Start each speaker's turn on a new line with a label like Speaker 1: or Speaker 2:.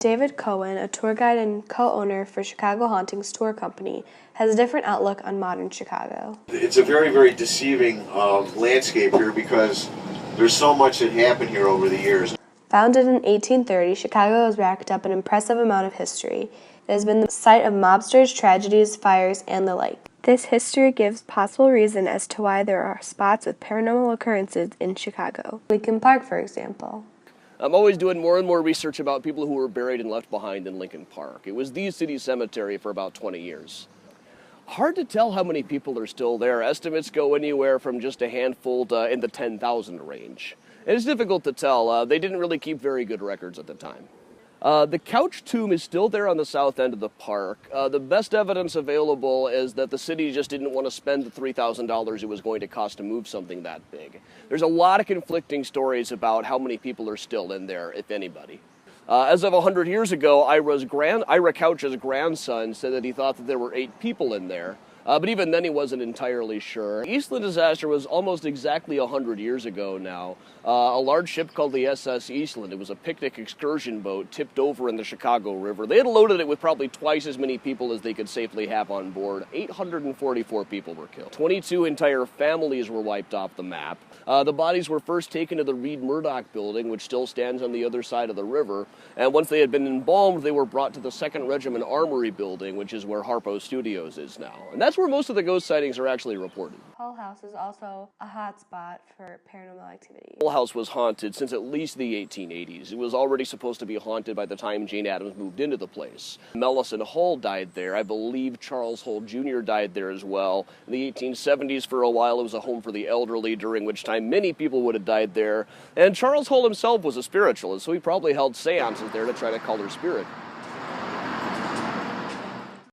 Speaker 1: David Cohen, a tour guide and co-owner for Chicago Hauntings Tour Company, has a different outlook on modern Chicago.
Speaker 2: It's a very, very deceiving landscape here because there's so much that happened here over the years.
Speaker 1: Founded in 1830, Chicago has racked up an impressive amount of history. It has been the site of mobsters, tragedies, fires, and the like. This history gives possible reason as to why there are spots with paranormal occurrences in Chicago. Lincoln Park, for example.
Speaker 3: I'm always doing more and more research about people who were buried and left behind in Lincoln Park. It was the city cemetery for about 20 years. Hard to tell how many people are still there. Estimates go anywhere from just a handful to in the 10,000 range. And it's difficult to tell. They didn't really keep very good records at the time. The couch tomb is still there on the south end of the park. The best evidence available is that the city just didn't want to spend the $3,000 it was going to cost to move something that big. There's a lot of conflicting stories about how many people are still in there, if anybody. As of 100 years ago, Ira Couch's grandson said that he thought that there were 8 people in there. But even then he wasn't entirely sure. Eastland disaster was almost exactly 100 years ago now. A large ship called the SS Eastland, it was a picnic excursion boat, tipped over in the Chicago River. They had loaded it with probably twice as many people as they could safely have on board. 844 people were killed. 22 entire families were wiped off the map. The bodies were first taken to the Reed Murdoch building, which still stands on the other side of the river. And once they had been embalmed, they were brought to the 2nd Regiment Armory building, which is where Harpo Studios is now. And that's where most of the ghost sightings are actually reported.
Speaker 1: Hull House is also a hot spot for paranormal activity.
Speaker 3: Hull House was haunted since at least the 1880s. It was already supposed to be haunted by the time Jane Addams moved into the place. Mellison Hull died there. I believe Charles Hull Jr. died there as well. In the 1870s, for a while, it was a home for the elderly, during which time many people would have died there. And Charles Hull himself was a spiritualist, so he probably held seances there to try to call their spirit.